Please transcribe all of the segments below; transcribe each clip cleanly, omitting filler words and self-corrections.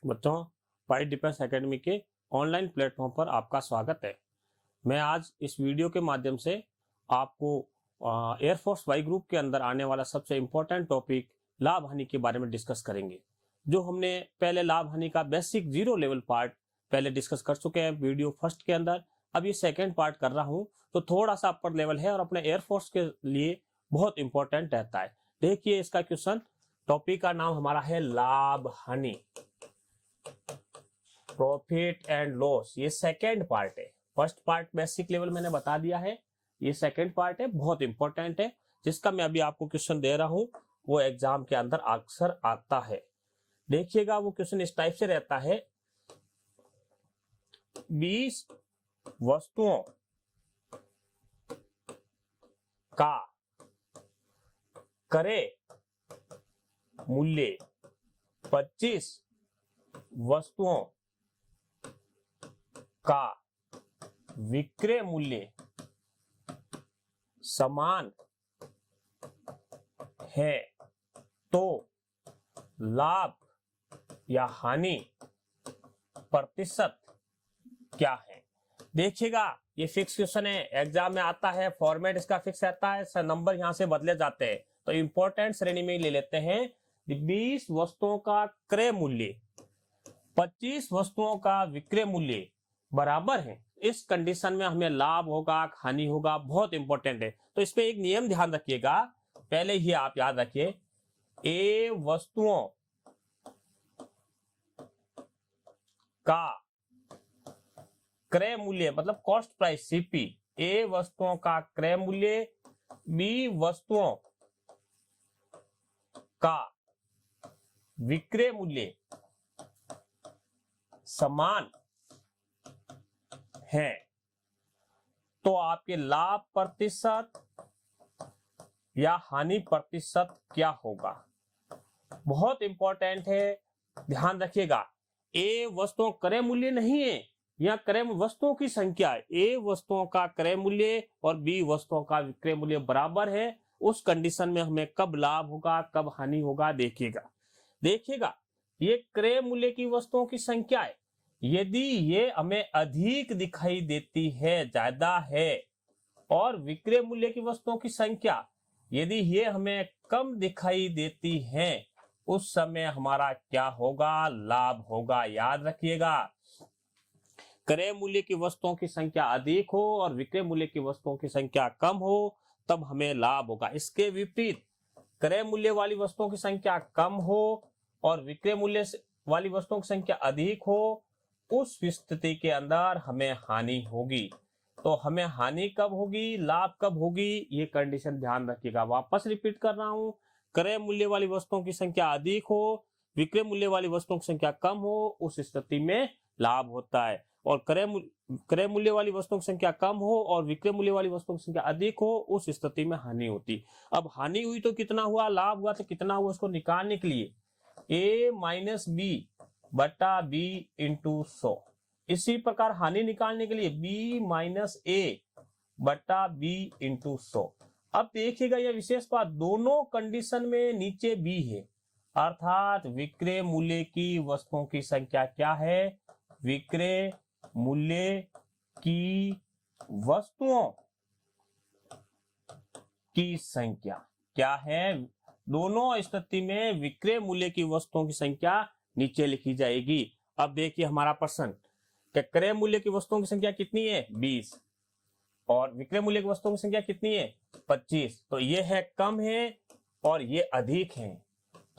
बच्चों, पाई defence academy के online platform पर आपका स्वागत है। मैं आज इस वीडियो के माध्यम से आपको एयरफोर्स वाई ग्रुप के अंदर आने वाला सबसे इम्पोर्टेंट टॉपिक लाभ हानि के बारे में डिस्कस करेंगे। जो हमने पहले लाभ हानि का बेसिक 0 लेवल पार्ट पहले डिस्कस कर चुके हैं वीडियो फर्स्ट के अंदर। अब ये सेकेंड पार्ट कर रहा हूँ तो थोड़ा सा अपर लेवल है और अपने एयरफोर्स के लिए बहुत इंपॉर्टेंट रहता है। देखिए इसका क्वेश्चन, टॉपिक का नाम हमारा है लाभ हानि, प्रॉफिट एंड लॉस। ये सेकेंड पार्ट है। फर्स्ट पार्ट बेसिक लेवल मैंने बता दिया है, ये सेकेंड पार्ट है, बहुत इंपॉर्टेंट है, जिसका मैं अभी आपको क्वेश्चन दे रहा हूं। वो एग्जाम के अंदर अक्सर आता है। देखिएगा वो क्वेश्चन इस टाइप से रहता है, 20 वस्तुओं का क्रय मूल्य 25 वस्तुओं का विक्रय मूल्य समान है तो लाभ या हानि प्रतिशत क्या है। देखिएगा ये फिक्स क्वेश्चन है, एग्जाम में आता है, फॉर्मेट इसका फिक्स रहता है, नंबर यहां से बदले जाते हैं। तो इंपॉर्टेंट श्रेणी में ले लेते हैं। 20 वस्तुओं का क्रय मूल्य 25 वस्तुओं का विक्रय मूल्य बराबर है। इस कंडीशन में हमें लाभ होगा हानि होगा, बहुत इंपॉर्टेंट है। तो इस पे एक नियम ध्यान रखिएगा, पहले ही आप याद रखिए, ए वस्तुओं का क्रय मूल्य मतलब कॉस्ट प्राइस सीपी, ए वस्तुओं का क्रय मूल्य बी वस्तुओं का विक्रय मूल्य समान है तो आपके लाभ प्रतिशत या हानि प्रतिशत क्या होगा। बहुत इंपॉर्टेंट है, ध्यान रखिएगा। ए वस्तुओं क्रय मूल्य नहीं है, यह क्रय वस्तुओं की संख्या है। ए वस्तुओं का क्रय मूल्य और बी वस्तुओं का विक्रय मूल्य बराबर है। उस कंडीशन में हमें कब लाभ होगा कब हानि होगा, देखिएगा ये क्रय मूल्य की वस्तुओं की संख्या है। यदि ये हमें अधिक दिखाई देती है, ज्यादा है, और विक्रय मूल्य की वस्तुओं की संख्या यदि ये हमें कम दिखाई देती है, उस समय हमारा क्या होगा, लाभ होगा। याद रखिएगा, क्रय मूल्य की वस्तुओं की संख्या अधिक हो और विक्रय मूल्य की वस्तुओं की संख्या कम हो, तब हमें लाभ होगा। इसके विपरीत, क्रय मूल्य वाली वस्तुओं की संख्या कम हो और विक्रय मूल्य वाली वस्तुओं की संख्या अधिक हो, उस स्थिति के अंदर हमें हानि होगी। तो हमें हानि कब होगी, लाभ कब होगी, ये कंडीशन ध्यान रखिएगा। वापस रिपीट कर रहा हूं, क्रय मूल्य वाली वस्तुओं की संख्या अधिक हो, विक्रय मूल्य वाली वस्तुओं की संख्या कम हो, उस स्थिति में लाभ होता है। और क्रय मूल्य वाली वस्तुओं की संख्या कम हो और विक्रय मूल्य वाली वस्तुओं की संख्या अधिक हो, उस स्थिति में हानि होती। अब हानि हुई तो कितना हुआ, लाभ हुआ तो कितना हुआ, उसको निकालने के लिए ए माइनस बी बटा बी इंटू 100। इसी प्रकार हानि निकालने के लिए बी माइनस ए बटा बी इंटू 100। अब देखिएगा यह विशेष बात, दोनों कंडीशन में नीचे बी है, अर्थात विक्रय मूल्य की वस्तुओं की संख्या क्या है, विक्रय मूल्य की वस्तुओं की संख्या क्या है। दोनों स्थिति में विक्रय मूल्य की वस्तुओं की संख्या नीचे लिखी जाएगी। अब देखिए हमारा प्रश्न, क्रय मूल्य की वस्तुओं की संख्या कितनी है, 20, और विक्रय मूल्य की वस्तुओं की संख्या कितनी है, 25। तो ये है कम है और ये अधिक है।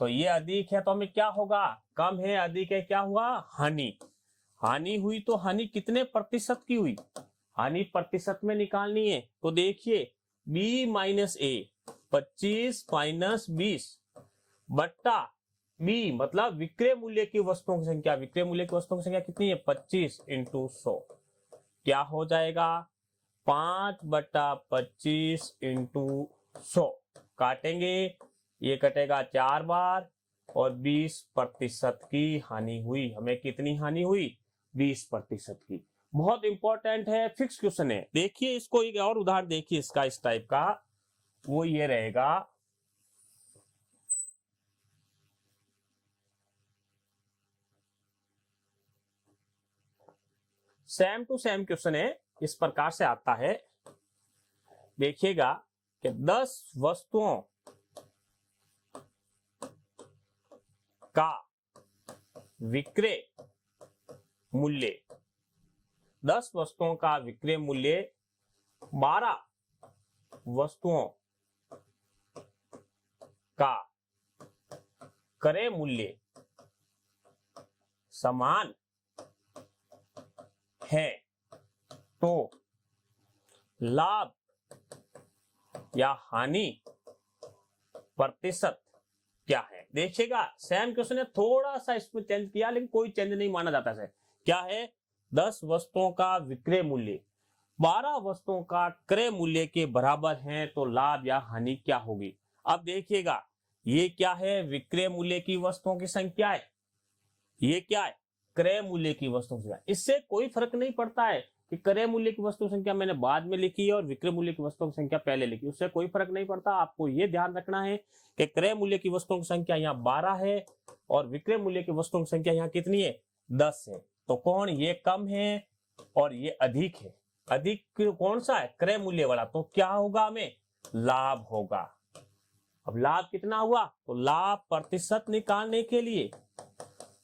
तो ये अधिक है तो हमें क्या होगा, कम है अधिक है, क्या हुआ, हानि। हानि हुई तो हानि कितने प्रतिशत की हुई, हानि प्रतिशत में निकालनी है। तो देखिए b माइनस ए, 25 माइनस 20 बट्टा b मतलब विक्रय मूल्य की वस्तुओं की संख्या, विक्रय मूल्य की वस्तुओं की संख्या कितनी है, 25 इंटू 100, क्या हो जाएगा, 5 बट्टा 25 इंटू 100। काटेंगे, ये कटेगा 4 बार और 20% की हानि हुई। हमें कितनी हानि हुई, 20% की। बहुत इंपॉर्टेंट है, फिक्स क्वेश्चन है। देखिए इसको एक और उदाहरण देखिए इसका, इस टाइप का, वो ये रहेगा, सेम टू सेम क्वेश्चन है, इस प्रकार से आता है। देखिएगा कि 10 वस्तुओं का विक्रय मूल्य, 10 वस्तुओं का विक्रय मूल्य 12 वस्तुओं का क्रय मूल्य समान है तो लाभ या हानि प्रतिशत क्या है। देखिएगा सेम क्वेश्चन है, थोड़ा सा इसमें चेंज किया लेकिन कोई चेंज नहीं माना जाता है। क्या है, 10 वस्तुओं का विक्रय मूल्य 12 वस्तुओं का क्रय मूल्य के बराबर है तो लाभ या हानि क्या होगी। अब देखिएगा ये क्या है, विक्रय मूल्य की वस्तुओं की संख्या है, ये क्या है, क्रय मूल्य की वस्तुओं की संख्या। इससे कोई फर्क नहीं पड़ता है कि क्रय मूल्य की वस्तु संख्या मैंने बाद में लिखी है और विक्रय मूल्य की वस्तुओं की संख्या पहले लिखी, उससे कोई फर्क नहीं पड़ता। आपको ये ध्यान रखना है कि क्रय मूल्य की वस्तुओं की संख्या यहाँ 12 है और विक्रय मूल्य की वस्तुओं की संख्या यहाँ कितनी है, 10 है। तो कौन, ये कम है और ये अधिक है। अधिक कौन सा है, क्रय मूल्य वाला, तो क्या होगा, हमें लाभ होगा। अब लाभ कितना हुआ, तो लाभ प्रतिशत निकालने के लिए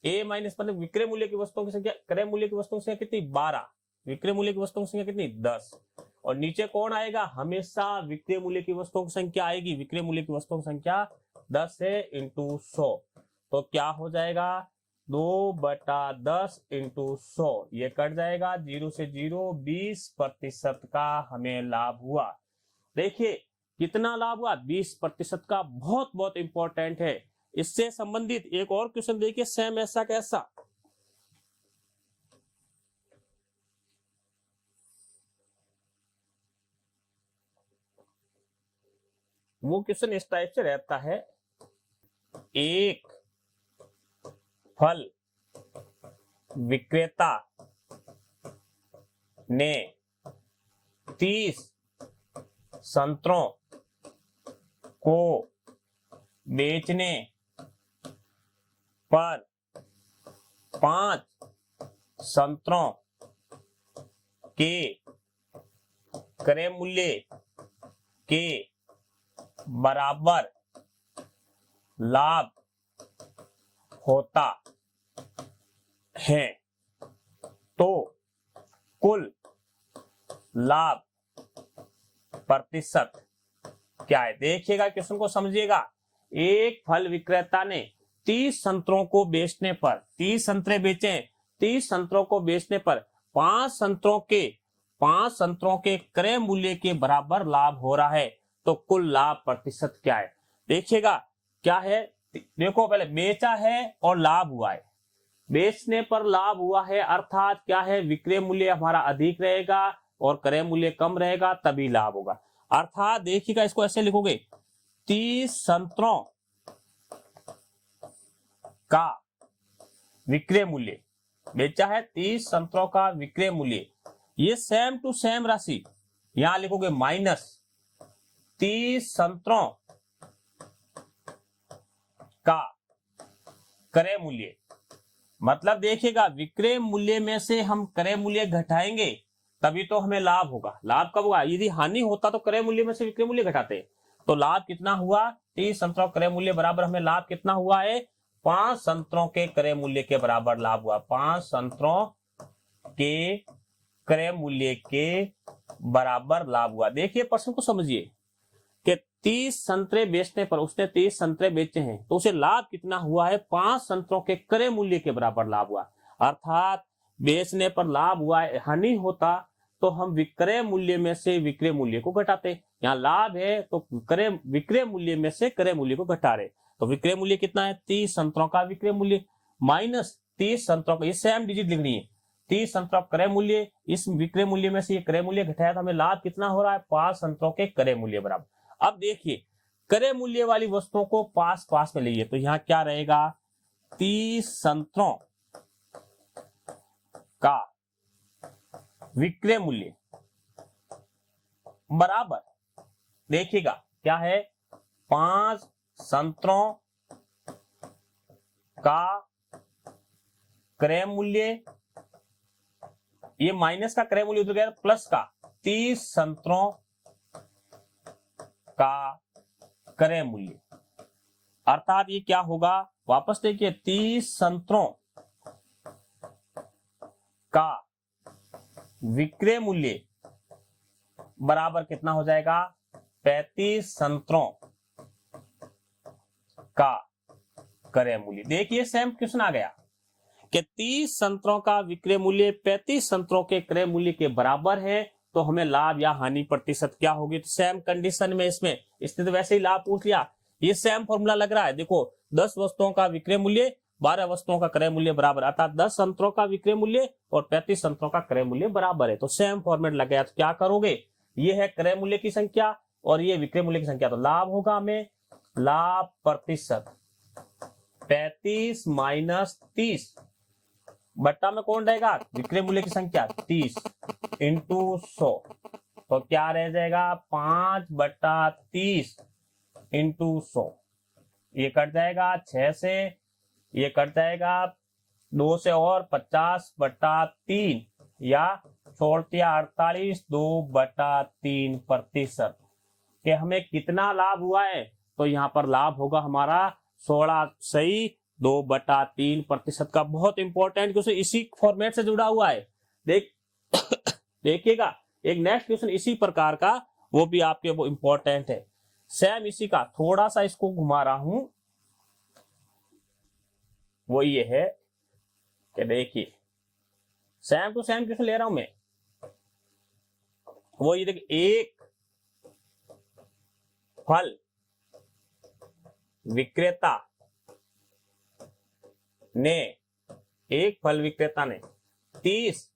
ए माइनस मतलब विक्रय मूल्य की वस्तुओं की संख्या, क्रय मूल्य की वस्तुओं की संख्या कितनी, 12, विक्रय मूल्य की वस्तुओं की संख्या कितनी, 10, और नीचे कौन आएगा, हमेशा विक्रय मूल्य की वस्तुओं की संख्या आएगी। विक्रय मूल्य की वस्तुओं की संख्या 10 है इंटू 100, तो क्या हो जाएगा, 2/10 इंटू 100, ये कट जाएगा, 0 से 0, 20% का हमें लाभ हुआ। देखिए कितना लाभ हुआ, 20% का, बहुत बहुत इंपॉर्टेंट है। इससे संबंधित एक और क्वेश्चन देखिए, सेम ऐसा कैसा। वो क्वेश्चन इस टाइप से रहता है, एक फल विक्रेता ने 30 संतरों को बेचने पर 5 संतरों के क्रय मूल्य के बराबर लाभ होता है तो कुल लाभ प्रतिशत क्या है। देखिएगा क्वेश्चन को समझिएगा, एक फल विक्रेता ने 30 संतरों को बेचने पर, 30 संतरे बेचे, 30 संतरों को बेचने पर 5 संतरों के क्रय मूल्य के बराबर लाभ हो रहा है तो कुल लाभ प्रतिशत क्या है। देखिएगा क्या है, देखो पहले बेचा है और लाभ हुआ है, बेचने पर लाभ हुआ है अर्थात क्या है, विक्रय मूल्य हमारा अधिक रहेगा और क्रय मूल्य कम रहेगा तभी लाभ होगा। अर्थात देखिएगा इसको ऐसे लिखोगे, 30 संतरों का विक्रय मूल्य, बेचा है 30 संतरों का विक्रय मूल्य, ये सेम टू सेम राशि यहां लिखोगे माइनस 30 संतरों का क्रय मूल्य। मतलब देखिएगा विक्रय मूल्य में से हम क्रय मूल्य घटाएंगे तभी तो हमें लाभ होगा। लाभ कब होगा, यदि हानि होता तो क्रय मूल्य में से विक्रय मूल्य घटाते। तो लाभ कितना हुआ, 30 संतरों क्रय मूल्य बराबर हमें लाभ कितना हुआ है, 5 संतरों के क्रय मूल्य के बराबर लाभ हुआ। 5 संतरों के क्रय मूल्य के बराबर लाभ हुआ। देखिए प्रश्न को समझिए कि 30 संतरे बेचने पर, उसने 30 संतरे बेचे हैं तो उसे लाभ कितना हुआ है, 5 संतरों के क्रय मूल्य के बराबर लाभ हुआ। अर्थात बेचने पर लाभ हुआ है, हानि होता तो हम विक्रय मूल्य में से विक्रय मूल्य को घटाते। यहाँ लाभ है तो विक्रय मूल्य में से क्रय मूल्य को घटा रहे, तो विक्रय मूल्य कितना है, 30 संतरों का विक्रय मूल्य माइनस 30 संतरों का, ये सेम डिजिट लिखनी है, 30 संतरों का क्रय मूल्य, इस विक्रय मूल्य में से ये क्रय मूल्य घटाया तो हमें लाभ कितना हो रहा है, 5 संतरों के क्रय मूल्य बराबर। अब देखिए क्रय मूल्य वाली वस्तुओं को पास पास में लीजिए तो यहां क्या रहेगा, 30 संतरों का विक्रय मूल्य बराबर, देखिएगा क्या है, 5 संतरों का क्रय मूल्य ये माइनस का क्रय मूल्य उधर गया प्लस का 30 संतरों का क्रय मूल्य, अर्थात ये क्या होगा, वापस देखिए 30 संतरों का विक्रय मूल्य बराबर कितना हो जाएगा, 35 संतरों का क्रय मूल्य। देखिए सेम क्वेश्चन आ गया कि 30 संतरों का विक्रय मूल्य 35 संतरों के क्रय मूल्य के बराबर है, तो हमें लाभ या हानि प्रतिशत क्या होगी। तो सेम कंडीशन में इसने तो वैसे ही लाभ पूछ लिया, ये सेम फॉर्मूला लग रहा है। देखो 10 वस्तुओं का विक्रय मूल्य 12 वस्तुओं का क्रय मूल्य बराबर, अर्थात 10 संतरों का विक्रय मूल्य और 35 संतरों का क्रय मूल्य बराबर है। तो सेम फॉर्मेट लग गया। तो क्या करोगे, ये है क्रय मूल्य की संख्या और ये विक्रय मूल्य की संख्या, तो लाभ होगा हमें लाभ प्रतिशत 35 माइनस 30 बट्टा में कौन रहेगा, विक्रय मूल्य की संख्या 30 इंटू 100, तो क्या रह जाएगा 5/30 इंटू 100, ये कट जाएगा 6 से, ये कट जाएगा 2 से और 50/3 या 48 2/3% कि हमें कितना लाभ हुआ है। तो यहाँ पर लाभ होगा हमारा 16 सही 2/3% का। बहुत इंपॉर्टेंट क्वेश्चन इसी फॉर्मेट से जुड़ा हुआ है। देखिएगा एक नेक्स्ट क्वेश्चन इसी प्रकार का, वो भी आपके वो इंपॉर्टेंट है, सेम इसी का, थोड़ा सा इसको घुमा रहा हूं। वो ये है कि देखिए सेम टू सेम क्वेश्चन ले रहा हूं मैं, वो ये देखिए एक फल विक्रेता ने 30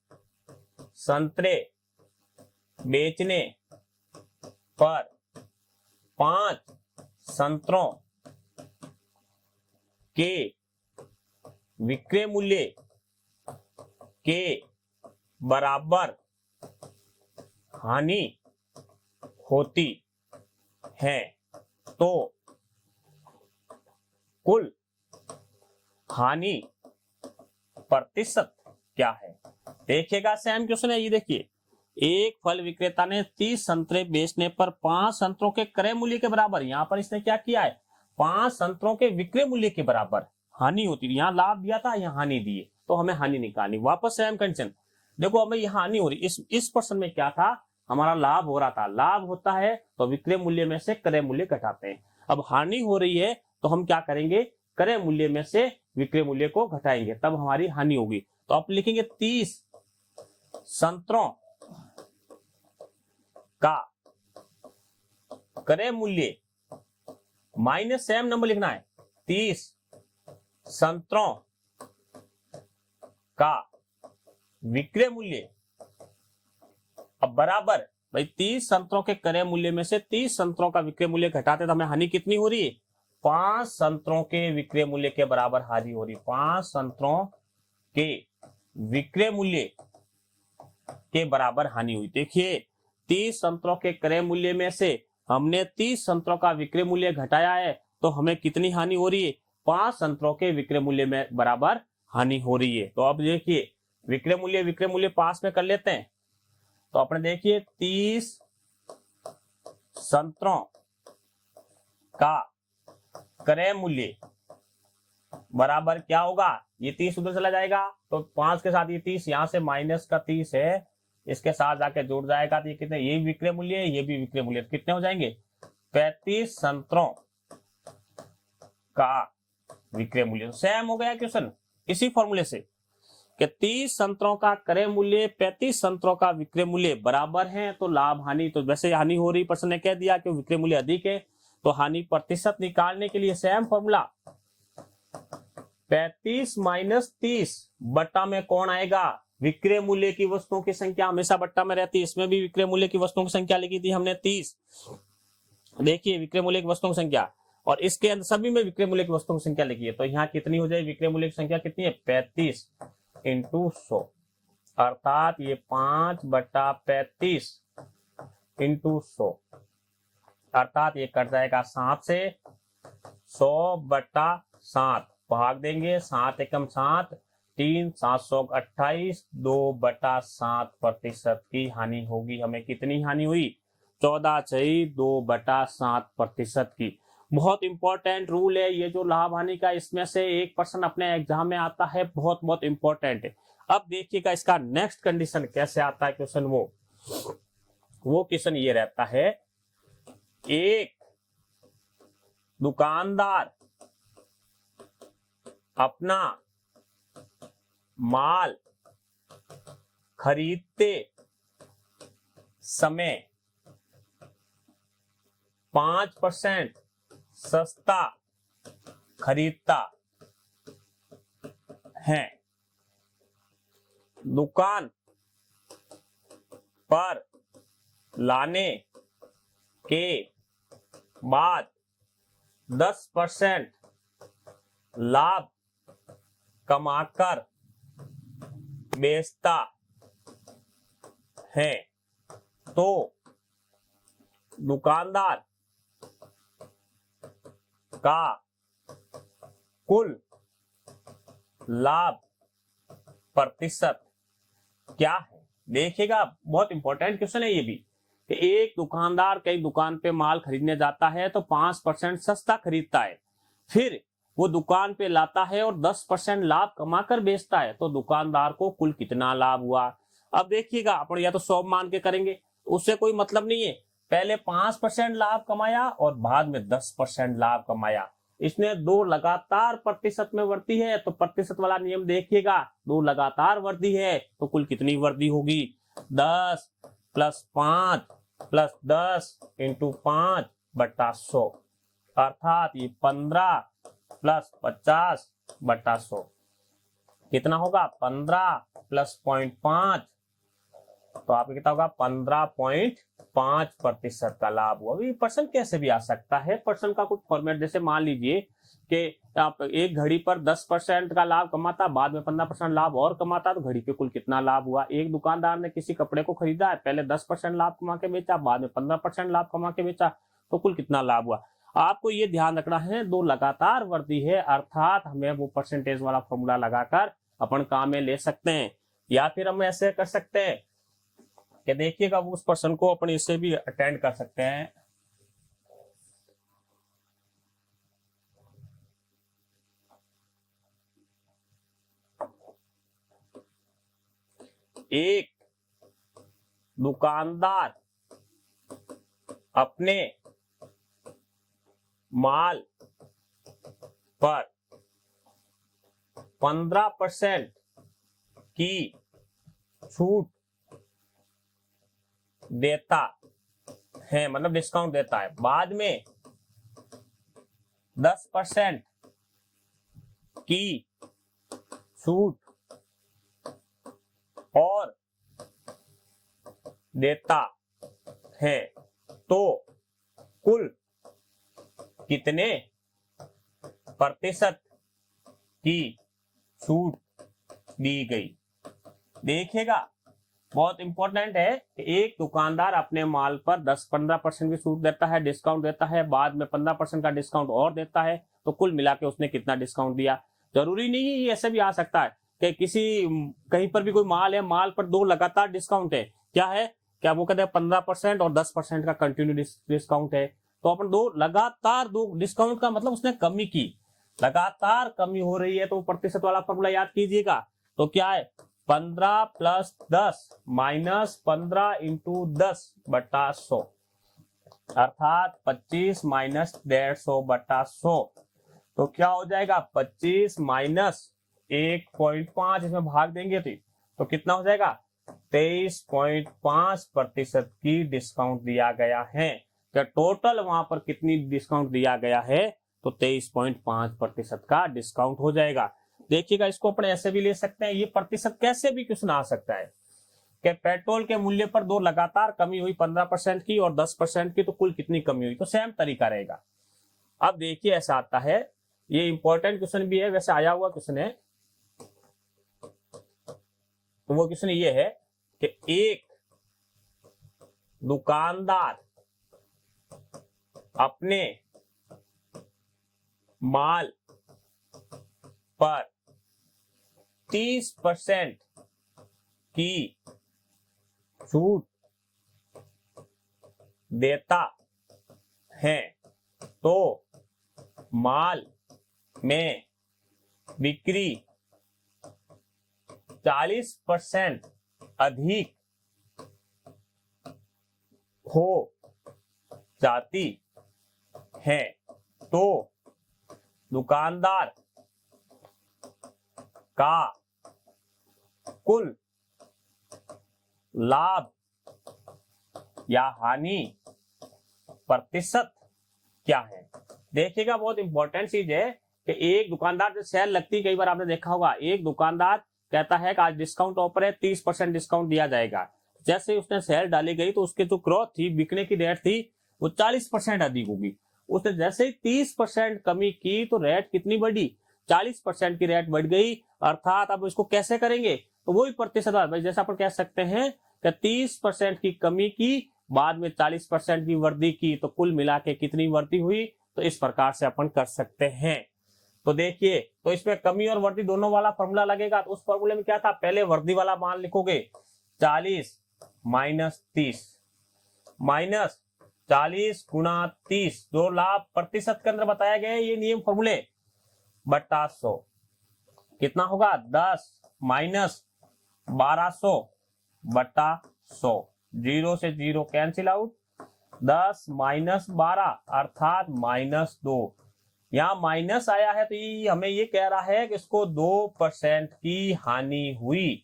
संतरे बेचने पर 5 संतरों के विक्रय मूल्य के बराबर हानि होती है, तो कुल हानि प्रतिशत क्या है। देखिएगा सेम क्वेश्चन है, ये देखिए एक फल विक्रेता ने 30 संतरे बेचने पर 5 संतरों के क्रय मूल्य के बराबर, यहां पर इसने क्या किया है 5 संतरों के विक्रय मूल्य के बराबर हानि होती है। यहाँ लाभ दिया था, यहाँ हानि दिए, तो हमें हानि निकालनी। वापस सेम कंडीशन, देखो हमें यहाँ हानि हो रही, इस पर्सन में क्या था, हमारा लाभ हो रहा था। लाभ होता है तो विक्रय मूल्य में से क्रय मूल्य घटाते हैं। अब हानि हो रही है तो हम क्या करेंगे, क्रय मूल्य में से विक्रय मूल्य को घटाएंगे, तब हमारी हानि होगी। तो आप लिखेंगे 30 संतरों का क्रय मूल्य माइनस सेम नंबर लिखना है, 30 संतरों का विक्रय मूल्य, अब बराबर भाई 30 संतरों के क्रय मूल्य में से 30 संतरों का विक्रय मूल्य घटाते तो हमें हानि कितनी हो रही है, 5 संतरों के विक्रय मूल्य के बराबर हानि हो रही। 5 संतरों के विक्रय मूल्य के बराबर हानि हुई। देखिए 30 संतरों के क्रय मूल्य में से हमने 30 संतरों का विक्रय मूल्य घटाया है, तो हमें कितनी हानि हो रही है, 5 संतरों के विक्रय मूल्य में बराबर हानि हो रही है। तो अब देखिए विक्रय मूल्य पास में कर लेते हैं। तो अपने देखिए 30 संतरों का क्रय मूल्य बराबर क्या होगा, ये 30 उधर चला जाएगा तो 5 के साथ ये 30, यहां से माइनस का 30 है, इसके साथ जाके जुड़ जाएगा, तो ये कितने, ये विक्रय मूल्य है, ये भी विक्रय मूल्य, कितने हो जाएंगे 35 संतरों का विक्रय मूल्य। सेम हो गया क्वेश्चन इसी फॉर्मूले से कि 30 संतरों का क्रय मूल्य 35 संतरों का विक्रय मूल्य बराबर है, तो लाभ हानि, तो वैसे हानि हो रही, पर्सन ने कह दिया कि विक्रय मूल्य अधिक है, तो हानि प्रतिशत निकालने के लिए सेम फॉर्मूला 35 माइनस 30 बट्टा में कौन आएगा, विक्रय मूल्य की वस्तुओं की संख्या हमेशा बट्टा में रहती है, इसमें भी विक्रय मूल्य की वस्तुओं की संख्या लिखी थी हमने 30। देखिए विक्रय मूल्य की वस्तुओं की संख्या, और इसके अंदर सभी में विक्रय मूल्य की वस्तुओं की संख्या लिखी है, तो यहाँ कितनी हो जाए, विक्रय मूल्य की संख्या कितनी है 35 इंटू 100, अर्थात ये 5/35 इंटू 100, अर्थात ये कट जाएगा 7 से, 100/7 भाग देंगे, 7 एकम 7, 16,728 2/7% की हानि होगी। हमें कितनी हानि हुई? 14/2/7% की। बहुत इंपॉर्टेंट रूल है ये जो लाभ हानि का, इसमें से 1% अपने एग्जाम में आता है, बहुत बहुत इंपॉर्टेंट है। अब देखिएगा इसका नेक्स्ट कंडीशन कैसे आता है क्वेश्चन। वो क्वेश्चन ये रहता है, एक दुकानदार अपना माल खरीदते समय 5% सस्ता खरीदता है। दुकान पर लाने के बाद 10% लाभ कमाकर बेचता है, तो दुकानदार का कुल लाभ प्रतिशत क्या है? देखिएगा बहुत इंपॉर्टेंट क्वेश्चन है ये भी, कि एक दुकानदार कई दुकान पे माल खरीदने जाता है तो 5% सस्ता खरीदता है, फिर वो दुकान पे लाता है और 10% लाभ कमाकर बेचता है, तो दुकानदार को कुल कितना लाभ हुआ? अब देखिएगा अपन या तो 100 मान के करेंगे, उससे कोई मतलब नहीं है। पहले 5% लाभ कमाया और बाद में 10% लाभ कमाया। इसने दो लगातार प्रतिशत में वृद्धि है, तो प्रतिशत वाला नियम देखिएगा, दो लगातार वृद्धि है तो कुल कितनी वृद्धि होगी? 10 + 5 + 10 × 5/100, अर्थात ये 15 + 50/100 कितना होगा? 15 + 0.5, तो आपको कितना होगा? 15.5% का लाभ हुआ। अभी परसेंट कैसे भी आ सकता है, परसेंट का कुछ फॉर्मेट, जैसे मान लीजिए कि आप एक घड़ी पर 10% का लाभ कमाता, बाद में 15% लाभ और कमाता, तो घड़ी पे कुल कितना लाभ हुआ? एक दुकानदार ने किसी कपड़े को खरीदा है, पहले 10% लाभ कमा के बेचा, बाद में 15% लाभ कमा के बेचा, तो कुल कितना लाभ हुआ? आपको ये ध्यान रखना है, दो लगातार वृद्धि है, अर्थात हमें वो परसेंटेज वाला फॉर्मूला लगाकर अपन काम में ले सकते हैं। या फिर हम ऐसे कर सकते हैं कि देखिएगा उस पर्सन को अपन इससे भी अटेंड कर सकते हैं। एक दुकानदार अपने माल पर 15% की छूट देता है, मतलब डिस्काउंट देता है, बाद में 10% की छूट और देता है, तो कुल कितने प्रतिशत की छूट दी गई? देखिएगा बहुत इंपॉर्टेंट है कि एक दुकानदार अपने माल पर 10-15% की छूट देता है, डिस्काउंट देता है, बाद में 15% का डिस्काउंट और देता है, तो कुल मिला के उसने कितना डिस्काउंट दिया? जरूरी नहीं है, ये ऐसे भी आ सकता है कि किसी कहीं पर भी कोई माल है, माल पर दो लगातार डिस्काउंट है, क्या है, क्या वो कहते हैं 15% और 10% का कंटिन्यू डिस्काउंट है, तो अपन दो लगातार दो डिस्काउंट का मतलब उसने कमी की, लगातार कमी हो रही है, तो प्रतिशत वाला फॉर्मूला याद कीजिएगा। तो क्या है? 15 + 10 - 15 × 10/100, अर्थात 25 - 150/100, तो क्या हो जाएगा? 25 - 1.5, इसमें भाग देंगे तो कितना हो जाएगा? 23.5% की डिस्काउंट दिया गया है। क्या टोटल वहां पर कितनी डिस्काउंट दिया गया है? तो 23.5% का डिस्काउंट हो जाएगा। देखिएगा इसको अपन ऐसे भी ले सकते हैं, ये प्रतिशत कैसे भी क्वेश्चन आ सकता है कि पेट्रोल के मूल्य पर दो लगातार कमी हुई 15% की और 10% की, तो कुल कितनी कमी हुई? तो सेम तरीका रहेगा। अब देखिए ऐसा आता है, ये इंपॉर्टेंट क्वेश्चन भी है, वैसे आया हुआ क्वेश्चन है, तो वो क्वेश्चन ये है कि एक दुकानदार अपने माल पर 30% की छूट देता है तो माल में बिक्री 40% अधिक हो जाती है तो दुकानदार का कुल लाभ या हानि प्रतिशत क्या है। देखिएगा, बहुत इंपॉर्टेंट चीज है कि एक दुकानदार जो सेल लगती है, कई बार आपने देखा होगा, एक दुकानदार कहता है कि आज डिस्काउंट ऑफर है, 30% डिस्काउंट दिया जाएगा। जैसे ही उसने सेल डाली गई तो उसके जो ग्रोथ थी, बिकने की रेट थी, वो 40% अधिक होगी। उसने जैसे ही 30% कमी की तो रेट कितनी बढ़ी, 40% की रेट बढ़ गई। अर्थात अब इसको कैसे करेंगे, तो वही प्रतिशत भाई, जैसे अपन कह सकते हैं कि 30% की कमी की, बाद में 40% की वृद्धि की, तो कुल मिला के कितनी वृद्धि हुई। तो इस प्रकार से अपन कर सकते हैं। तो देखिए, तो इसमें कमी और वृद्धि दोनों वाला फॉर्मूला लगेगा। तो उस फॉर्मूले में क्या था, पहले वृद्धि वाला मान लिखोगे 40 माइनस 30 माइनस 40 गुणा 30, जो लाभ प्रतिशत के अंदर बताया गया है, ये नियम फॉर्मूले, बट्टा 100 कितना होगा, 10 माइनस 1200 बट्टा 100, 0 से 0 कैंसिल आउट, 10 माइनस 12 अर्थात -2। यहाँ माइनस आया है तो ये हमें ये कह रहा है कि इसको 2% की हानि हुई।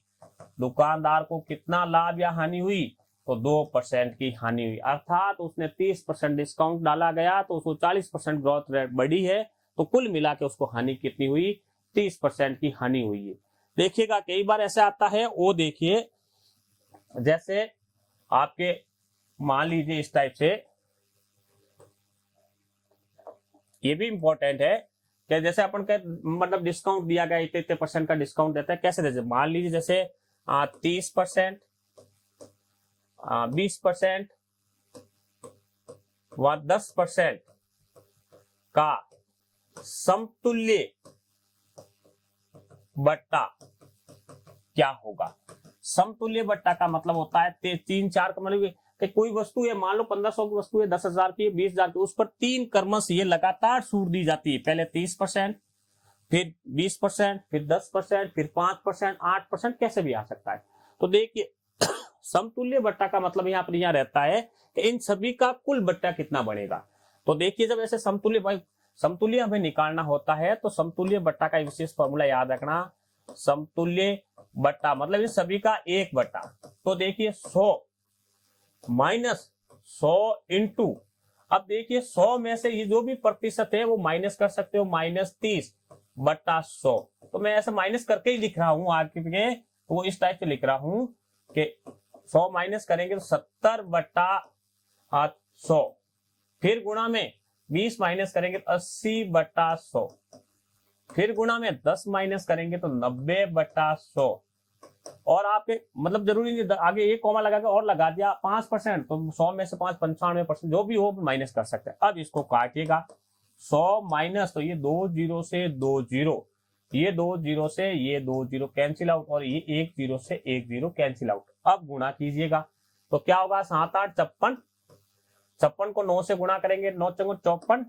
दुकानदार को कितना लाभ या हानि हुई, तो 2% की हानि हुई। अर्थात उसने 30% डिस्काउंट डाला गया तो उसको 40% ग्रोथ रेट बढ़ी है, तो कुल मिला के उसको हानि कितनी हुई, 30% की हानि हुई है। देखिएगा, कई बार ऐसे आता है, वो देखिए, जैसे आपके मान लीजिए इस टाइप से, ये भी इंपॉर्टेंट है कि जैसे अपन के मतलब डिस्काउंट दिया गया, इतने % का डिस्काउंट देता है, कैसे देते, मान लीजिए जैसे 30%, 20% व 10% का समतुल्य बट्टा क्या होगा। समतुल्य बट्टा का मतलब होता है 3-4 का, मतलब कि कोई वस्तु है, मान लो 1500 की वस्तु है, 10,000 की, 20,000 की, उस पर 3 क्रमश ये लगातार छूट दी जाती है। पहले 30%, फिर 20%, फिर 10%, फिर 5%, 8%, कैसे भी आ सकता है। तो देखिए, समतुल्य बट्टा का मतलब यहाँ पर यहाँ रहता है कि इन सभी का कुल बट्टा कितना बनेगा। तो देखिए, जब ऐसे समतुल्य हमें निकालना होता है तो समतुल्य बट्टा का विशेष फॉर्मूला याद रखना, समतुल्य बट्टा मतलब इन सभी का 1 बट्टा। तो देखिए 100 माइनस 100 इंटू, अब देखिए 100 में से ये जो भी प्रतिशत है वो माइनस कर सकते हो, -30 बट्टा 100। तो मैं ऐसा माइनस करके ही लिख रहा हूं आगे, तो वो इस टाइप से लिख रहा हूं कि 100 माइनस करेंगे तो 70 बट्टा 100, फिर गुणा में 20 माइनस करेंगे तो 80 बट्टा 100, फिर गुणा में 10 माइनस करेंगे तो 90 बट्टा 100। और आपके मतलब जरूरी नहीं, आगे एक कॉमा लगा के और लगा दिया 5%, तो 100 में से 5 95%, जो भी हो माइनस कर सकते हैं। अब इसको काटिएगा, 100 माइनस, तो ये 2 0 से 2 0, ये 2 0 से ये 2 0 कैंसिल आउट, और ये 1 0 से 1 0 कैंसिल आउट। अब गुणा कीजिएगा तो क्या होगा, 7 8 56, 56 को 9 से गुणा करेंगे, 9 चौको 54,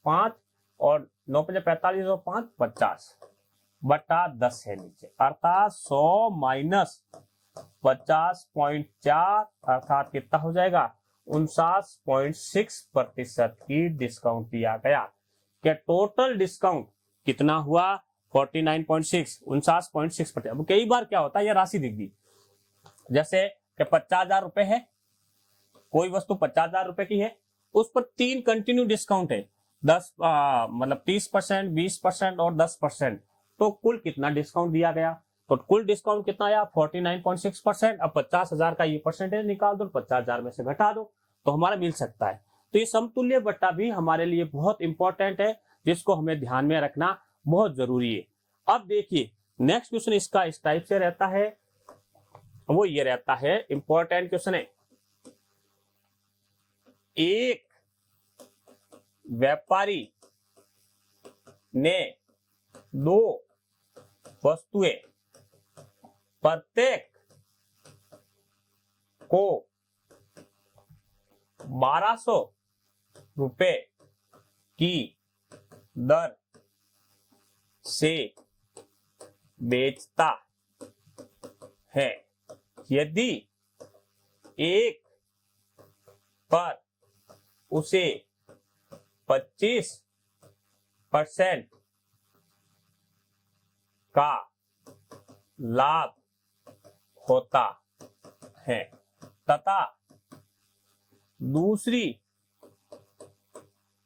5 और 9 5 45 और 5 50 बट्टा 10 है नीचे। अर्थात 100 माइनस 50.4 अर्थात कितना हो जाएगा, 59.6% की डिस्काउंट दिया गया। क्या टोटल डिस्काउंट कितना हुआ, 49.6, 59.6%। अब कई बार क्या होता है, यह राशि दिख गई, जैसे कि 50,000 रुपए है, कोई वस्तु 50,000 रुपए की है, उस पर 3 कंटिन्यू डिस्काउंट है, 10 मतलब 30%, 20% और 10%, तो कुल कितना डिस्काउंट दिया गया। तो कुल डिस्काउंट कितना आया, 49.6%। अब 50,000 का ये परसेंटेज निकाल दो, 50,000 में से घटा दो, तो हमारा मिल सकता है। तो ये समतुल्य बट्टा भी हमारे लिए बहुत इंपॉर्टेंट है, जिसको हमें ध्यान में रखना बहुत जरूरी है। अब देखिए, नेक्स्ट क्वेश्चन इसका इस टाइप से रहता है, वो ये रहता है, इंपॉर्टेंट क्वेश्चन है, एक व्यापारी ने 2 वस्तुएं प्रत्येक को 1200 रुपए की दर से बेचता है। यदि एक पर उसे 25% का लाभ होता है तथा दूसरी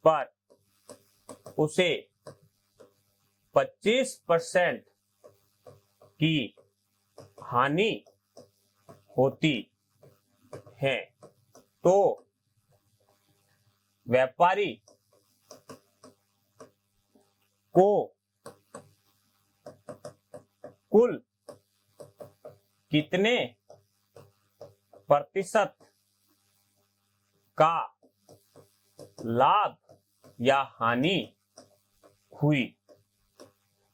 पर उसे 25% की हानि होती है, तो व्यापारी को कुल कितने प्रतिशत का लाभ या हानि हुई,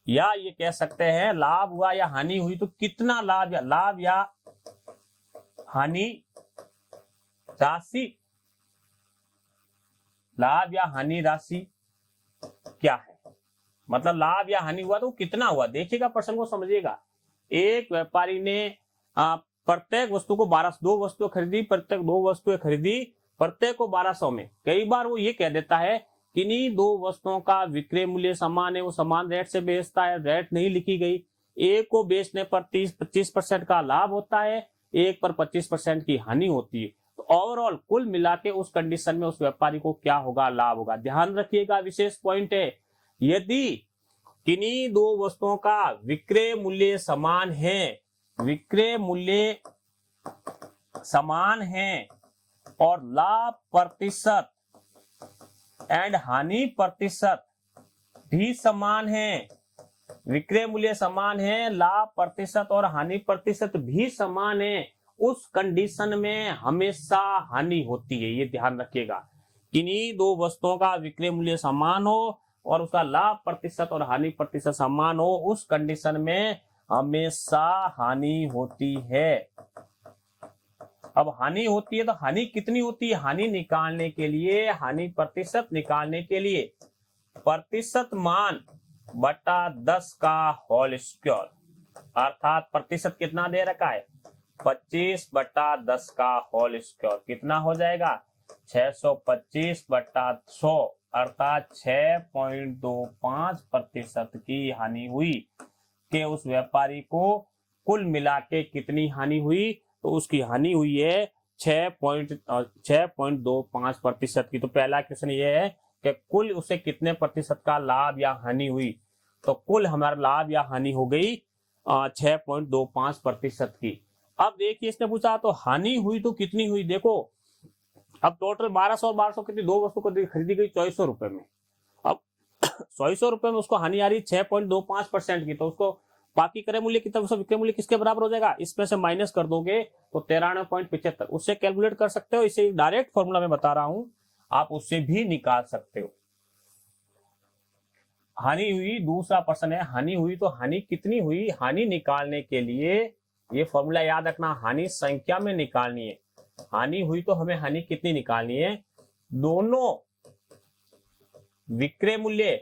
या ये कह सकते हैं लाभ हुआ या हानि हुई तो कितना लाभ या हानि राशि, लाभ या हानि राशि क्या है, मतलब लाभ या हानि हुआ तो कितना हुआ। देखिएगा प्रश्न को समझिएगा। एक व्यापारी ने प्रत्येक वस्तु को 2 वस्तुएं खरीदी, प्रत्येक 2 वस्तुएं खरीदी, प्रत्येक को 1200 में। कई बार वो ये कह देता है कि किन्हीं 2 वस्तुओं का विक्रय मूल्य समान है, वो समान रेट से बेचता है, रेट नहीं लिखी गई। एक को बेचने पर 25% का लाभ होता है, एक पर 25% की हानि होती है। तो ओवरऑल कुल मिला के उस कंडीशन में उस व्यापारी को क्या होगा, लाभ होगा। ध्यान रखिएगा, विशेष पॉइंट है, यदि किन्हीं 2 वस्तुओं का विक्रय मूल्य समान है, विक्रय मूल्य समान है और लाभ प्रतिशत एंड हानि प्रतिशत भी समान है, विक्रय मूल्य समान है, लाभ प्रतिशत और हानि प्रतिशत भी समान है, उस कंडीशन में हमेशा हानि होती है। ये ध्यान रखिएगा, किन्हीं 2 वस्तुओं का विक्रय मूल्य समान हो और उसका लाभ प्रतिशत और हानि प्रतिशत समान हो, उस कंडीशन में हमेशा हानि होती है। अब हानि होती है तो हानि कितनी होती है, हानि निकालने के लिए, हानि प्रतिशत निकालने के लिए प्रतिशत मान बटा 10 का होल स्क्वायर, अर्थात प्रतिशत कितना दे रखा है 25 बटा 10 का होल स्क्वायर, कितना हो जाएगा 625 बटा 100, अर्थात 6.25% की हानि हुई। कि उस व्यापारी को कुल मिला के कितनी हानि हुई, तो उसकी हानि हुई है 6.25% की। तो पहला क्वेश्चन ये है कि कुल उसे कितने प्रतिशत का लाभ या हानि हुई, तो कुल हमारा लाभ या हानि हो गई 6.25% की। अब देखिए इसने पूछा तो हानि हुई तो कितनी हुई, देखो अब टोटल 1200 और 1200 कितनी, 2 वस्तु को खरीदी गई 2400 रुपए में। अब 2400 रुपए में उसको हानि आ रही 6.25% की, तो उसको बाकी क्रय मूल्य कितना, उसका विक्रय मूल्य किसके बराबर हो जाएगा, इसमें से माइनस कर दोगे तो 93.75, उससे कैलकुलेट कर सकते हो। इसे डायरेक्ट फॉर्मूला में बता रहा हूं, आप उससे भी निकाल सकते हो। हानि हुई, दूसरा प्रश्न है हानि हुई तो हानि कितनी हुई, हानि निकालने के लिए ये फॉर्मूला याद रखना, हानि संख्या में निकालनी है। हानि हुई तो हमें हानि कितनी निकालनी है, दोनों विक्रय मूल्य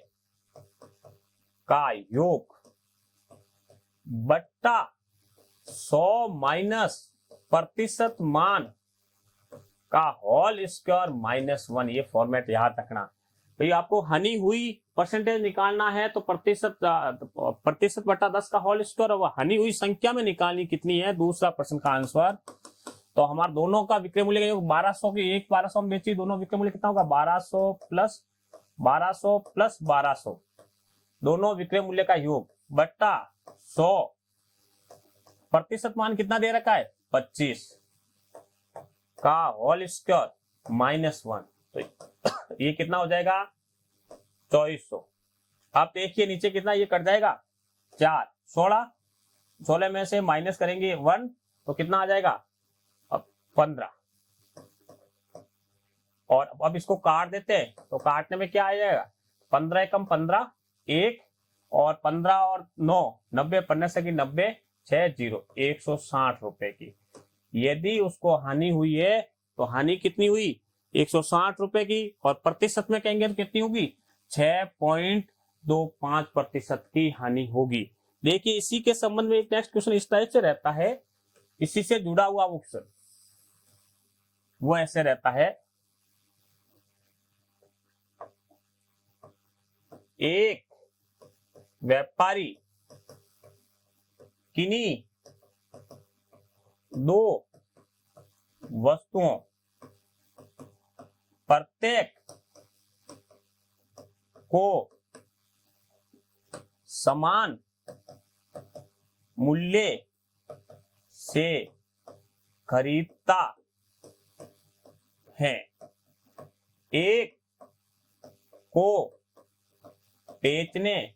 का योग बट्टा 100 माइनस प्रतिशत मान का होल स्क्वायर -1, ये फॉर्मेट याद रखना। भाई आपको हानि हुई परसेंटेज निकालना है तो प्रतिशत बट्टा 10 का होल स्क्वायर, और हानि हुई संख्या में निकालनी कितनी है, दूसरा प्रश्न का आंसर। तो हमारा दोनों का विक्रय मूल्य 1200 की, एक 1200 में बेची, दोनों विक्रय मूल्य कितना होगा 1200 प्लस 1200, दोनों विक्रय मूल्य का योग बट्टा 100, प्रतिशत मान कितना दे रखा है 25 का होल स्क्वायर -1, तो ये कितना हो जाएगा 2400। आप देखिए नीचे कितना ये कट जाएगा 4, 16 में से माइनस करेंगे 1 तो कितना आ जाएगा अब 15, और अब इसको काट देते हैं तो काटने में क्या आ जाएगा 15 कम 15 1, और 15 और 9 90, 15 से 90 160 रुपए की। यदि उसको हानि हुई है तो हानि कितनी हुई? 160 रुपए की, और प्रतिशत में कहेंगे तो कितनी होगी? 6.25% की हानि होगी। देखिए इसी के संबंध में एक नेक्स्ट क्वेश्चन इस टाइप से रहता है, इसी से जुड़ा हुआ क्वेश्चन वो ऐसे रहता है, एक व्यापारी किन्हीं दो वस्तुओं प्रत्येक को समान मूल्य से खरीदता है। एक को बेचने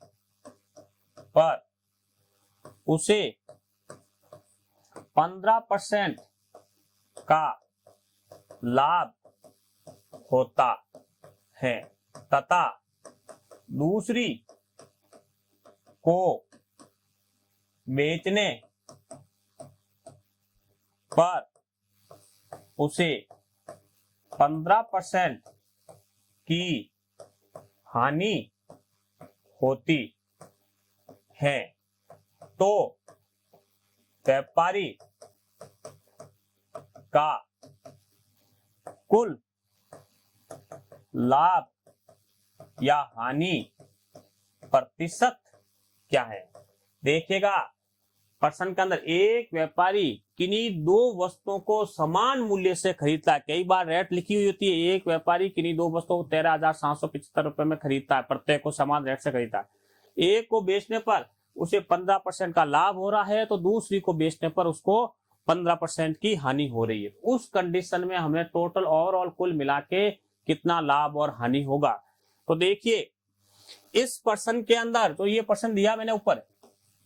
पर उसे 15% का लाभ होता है तथा दूसरी को बेचने पर उसे 15% की हानि होती है, तो व्यापारी का कुल लाभ या हानि प्रतिशत क्या है? देखिएगा प्रश्न के अंदर, एक व्यापारी किन्हीं दो वस्तुओं को समान मूल्य से खरीदता है। कई बार रेट लिखी हुई होती है, एक व्यापारी किन्हीं दो वस्तुओं को 13,775 रुपए में खरीदता है, प्रत्येक को समान रेट से खरीदता है। एक को बेचने पर उसे 15% का लाभ हो रहा है, तो दूसरी को बेचने पर उसको 15% की हानि हो रही है। उस कंडीशन में हमें टोटल ओवरऑल कुल मिला के कितना लाभ और हानि होगा। तो देखिए इस पर्सन के अंदर, तो ये पर्सन दिया मैंने ऊपर,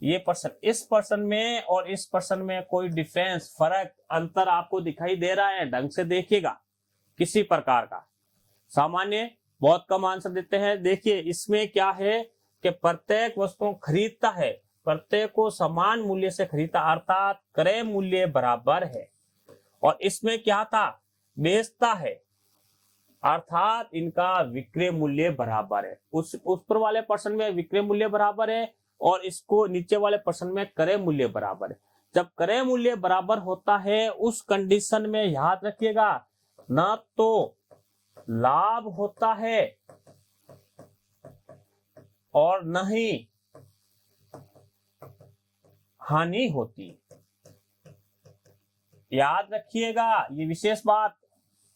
ये पर्सन, इस पर्सन में और इस पर्सन में कोई डिफरेंस, फर्क, अंतर आपको दिखाई दे रहा है? ढंग से देखिएगा किसी प्रकार का। सामान्य बहुत कम आंसर देते हैं। देखिए इसमें क्या है कि प्रत्येक वस्तु खरीदता है, प्रत्येक को समान मूल्य से खरीदता, अर्थात क्रय मूल्य बराबर है। और इसमें क्या था? बेचता है, अर्थात इनका विक्रय मूल्य बराबर है। उस ऊपर वाले पर्सन में विक्रय मूल्य बराबर है और इसको नीचे वाले पर्सन में क्रय मूल्य बराबर है। जब क्रय मूल्य बराबर होता है उस कंडीशन में याद रखिएगा, ना तो लाभ होता है और न ही हानि होती। याद रखिएगा ये विशेष बात,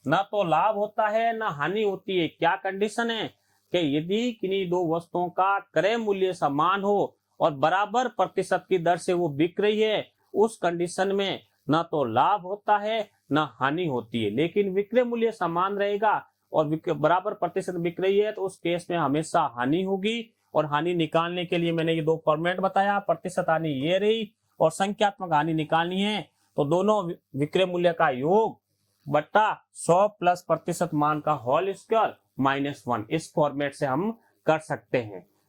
ना तो लाभ होता है ना हानि होती है। क्या कंडीशन है कि यदि किन्हीं दो वस्तुओं का क्रय मूल्य समान हो और बराबर प्रतिशत की दर से वो बिक रही है, उस कंडीशन में ना तो लाभ होता है ना हानि होती है। लेकिन विक्रय मूल्य समान रहेगा और बराबर प्रतिशत बिक रही है, तो उस केस में हमेशा हानि होगी। और हानि निकालने के लिए मैंने ये दो फॉर्मेट बताया, प्रतिशत हानि ये रही और संख्यात्मक हानि निकालनी है तो दोनों विक्रय मूल्य का योग बट्टा 100 प्लस प्रतिशत मान का होल स्क्वायर -1, इस फॉर्मेट से हम कर सकते हैं।